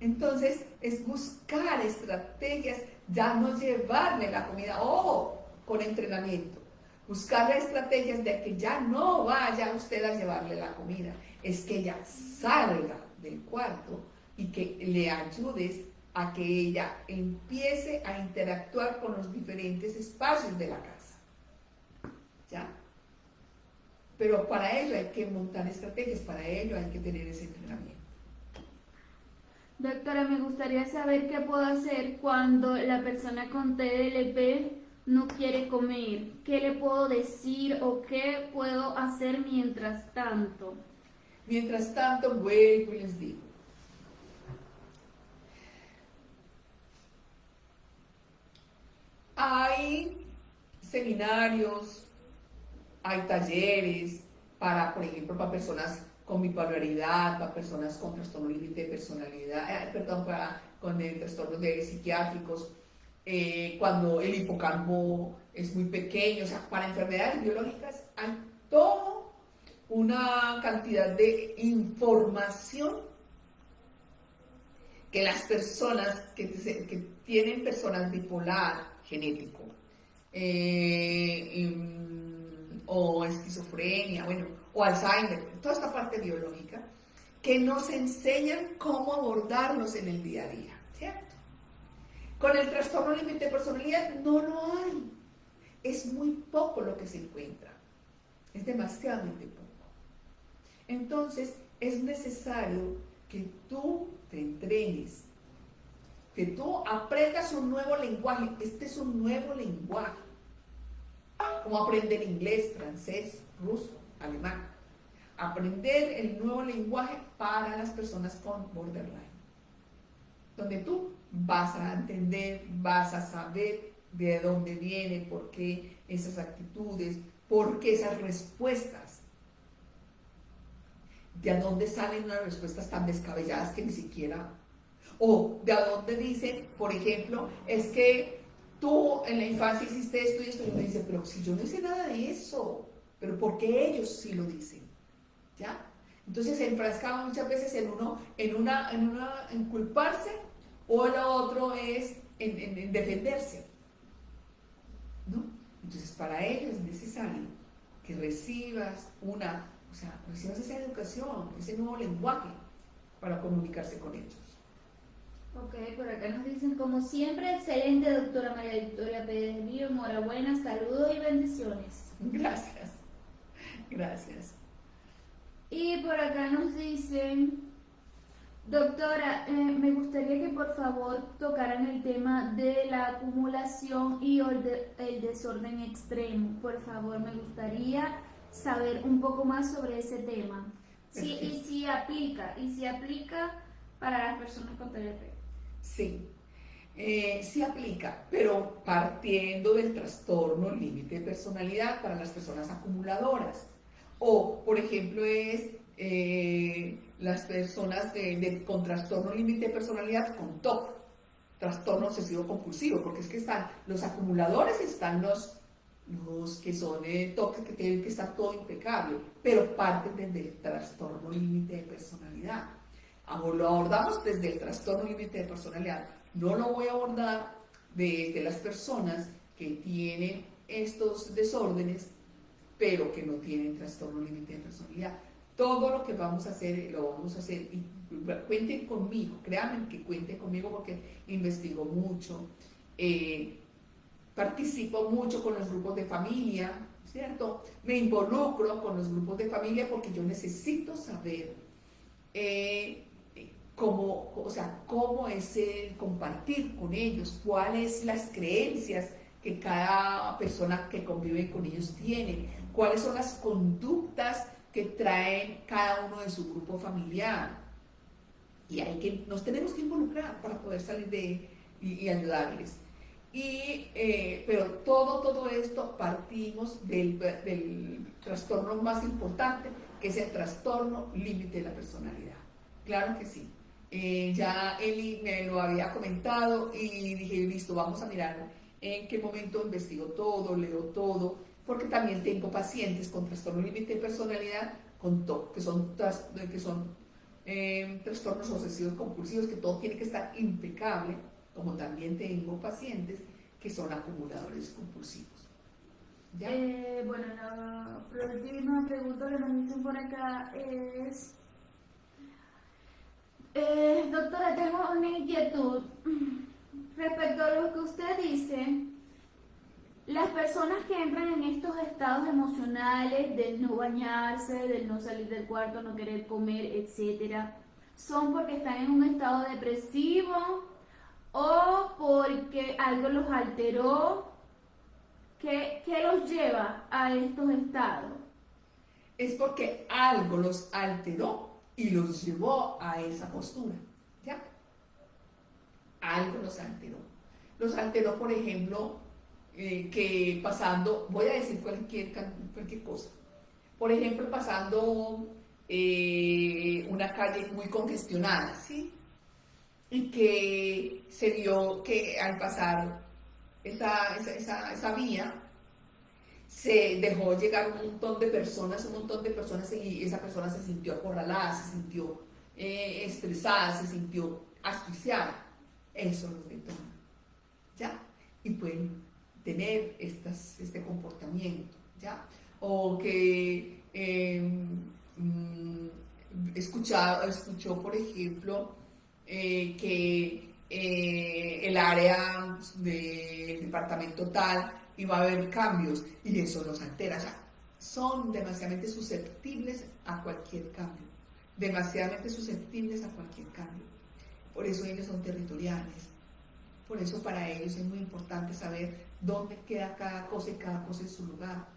Entonces, es buscar estrategias, ya no llevarle la comida, ojo, con entrenamiento. Buscar estrategias de que ya no vaya usted a llevarle la comida, es que ella salga del cuarto y que le ayudes a que ella empiece a interactuar con los diferentes espacios de la casa. ¿Ya? Pero para ello hay que montar estrategias, para ello hay que tener ese entrenamiento. Doctora, me gustaría saber qué puedo hacer cuando la persona con TDLP no quiere comer. ¿Qué le puedo decir o qué puedo hacer mientras tanto? Mientras tanto, vuelvo y les digo. Hay seminarios, hay talleres para, por ejemplo, para personas con bipolaridad, para personas con trastorno límite de personalidad, con trastornos psiquiátricos, cuando el hipocampo es muy pequeño, o sea, para enfermedades biológicas hay toda una cantidad de información que las personas que tienen personas bipolar genético o esquizofrenia, bueno, o Alzheimer, toda esta parte biológica, que nos enseñan cómo abordarlos en el día a día, ¿cierto? Con el trastorno límite de personalidad no lo hay, es muy poco lo que se encuentra, es demasiadamente poco. Entonces, es necesario que tú te entrenes, que tú aprendas un nuevo lenguaje. Este es un nuevo lenguaje, como aprender inglés, francés, ruso, alemán. Aprender el nuevo lenguaje para las personas con borderline, donde tú vas a entender, vas a saber de dónde viene, por qué esas actitudes, por qué esas respuestas, de dónde salen unas respuestas tan descabelladas que ni siquiera, o de dónde dicen, por ejemplo, es que tú en la infancia hiciste esto y esto, y uno dice, pero si yo no hice nada de eso, pero ¿por qué ellos sí lo dicen? ¿Ya? Entonces se enfrascaba muchas veces en culparse, o lo otro es en defenderse, ¿no? Entonces para ello es necesario que recibas recibas esa educación, ese nuevo lenguaje para comunicarse con ellos. Ok, por acá nos dicen, como siempre, excelente, doctora María Victoria Pérez Mío, enhorabuena, saludos y bendiciones. Gracias, gracias. Y por acá nos dicen, doctora, me gustaría que por favor tocaran el tema de la acumulación y el desorden extremo. Por favor, me gustaría saber un poco más sobre ese tema. Sí, y si aplica para las personas con TDP. Sí, sí aplica, pero partiendo del trastorno límite de personalidad para las personas acumuladoras. O, por ejemplo, las personas con trastorno límite de personalidad con TOC, trastorno obsesivo compulsivo, porque es que están los acumuladores, están los que son TOC, que tienen que estar todo impecable, pero parten desde el trastorno límite de personalidad. Lo abordamos desde el trastorno límite de personalidad. No lo voy a abordar desde las personas que tienen estos desórdenes, pero que no tienen trastorno límite de personalidad. Todo lo que vamos a hacer, lo vamos a hacer. Y cuenten conmigo, créanme que cuenten conmigo porque investigo mucho, participo mucho con los grupos de familia, ¿cierto? Me involucro con los grupos de familia porque yo necesito saber cómo es el compartir con ellos, cuáles las creencias que cada persona que convive con ellos tiene, cuáles son las conductas que traen cada uno de su grupo familiar. Y nos tenemos que involucrar para poder salir y ayudarles. Pero todo esto partimos del trastorno más importante, que es el trastorno límite de la personalidad. Claro que sí. Ya Eli me lo había comentado y dije, listo, vamos a mirar en qué momento investigo todo, leo todo, porque también tengo pacientes con trastorno límite de personalidad, con TOC, que son trastornos obsesivos compulsivos, que todo tiene que estar impecable, como también tengo pacientes que son acumuladores compulsivos. ¿Ya? Bueno, la última pregunta que nos dicen por acá es... doctora, tengo una inquietud respecto a lo que usted dice. Las personas que entran en estos estados emocionales del no bañarse, del no salir del cuarto, no querer comer, etcétera, ¿son porque están en un estado depresivo o porque algo los alteró? ¿Qué los lleva a estos estados? Es porque algo los alteró y los llevó a esa postura, ¿ya? Algo los alteró. Los alteró, por ejemplo, que pasando, voy a decir cualquier cosa, por ejemplo, pasando una calle muy congestionada, ¿sí? Y que se vio que al pasar esa vía, se dejó llegar un montón de personas y esa persona se sintió acorralada, se sintió estresada, se sintió asfixiada. Eso los detona, ¿ya? Y pueden tener este comportamiento, ¿ya? O que escuchó, por ejemplo, que el área del departamento tal iba a haber cambios y eso los altera. O sea, son demasiadamente susceptibles a cualquier cambio, demasiadamente susceptibles a cualquier cambio. Por eso ellos son territoriales. Por eso para ellos es muy importante saber dónde queda cada cosa y cada cosa en su lugar.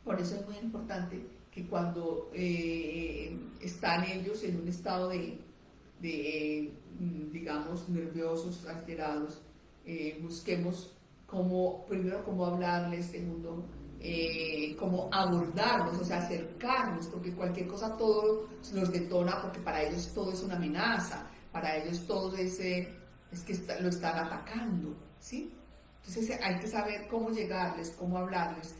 Por eso es muy importante que cuando están ellos en un estado digamos, nerviosos, alterados, busquemos primero cómo hablarles, segundo, cómo abordarlos, o sea, acercarnos, porque cualquier cosa todo los detona, porque para ellos todo es una amenaza, para ellos todo es que lo están atacando, ¿sí? Entonces hay que saber cómo llegarles, cómo hablarles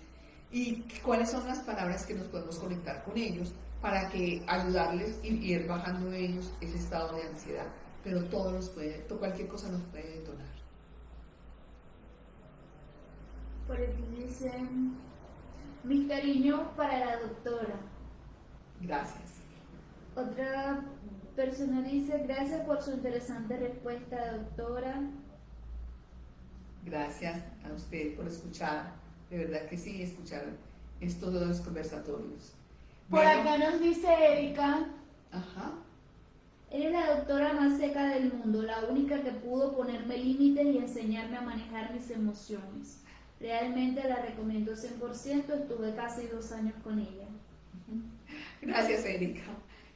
y cuáles son las palabras que nos podemos conectar con ellos para que ayudarles y ir bajando de ellos ese estado de ansiedad. Pero cualquier cosa nos puede detonar. Por aquí dicen, mis cariños para la doctora. Gracias. Otra persona dice, gracias por su interesante respuesta, doctora. Gracias a usted por escuchar, de verdad que sí, escuchar estos dos conversatorios. Por Bueno, acá nos dice Erika, ajá, eres la doctora más seca del mundo, la única que pudo ponerme límites y enseñarme a manejar mis emociones. Realmente la recomiendo 100%, estuve casi 2 años con ella. Gracias, Erika.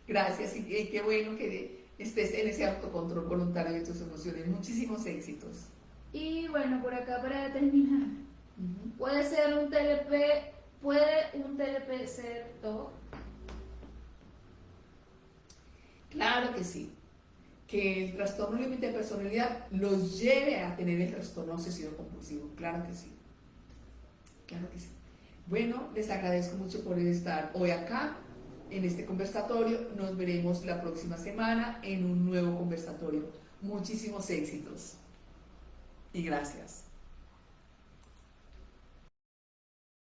Gracias, y qué bueno que estés en ese autocontrol voluntario de tus emociones. Muchísimos éxitos. Y bueno, por acá para terminar, puede un TLP ser TOC. Claro que sí. Que el trastorno límite de personalidad los lleve a tener el trastorno obsesivo compulsivo. Claro que sí. Claro que sí. Bueno, les agradezco mucho por estar hoy acá en este conversatorio. Nos veremos la próxima semana en un nuevo conversatorio. Muchísimos éxitos y gracias.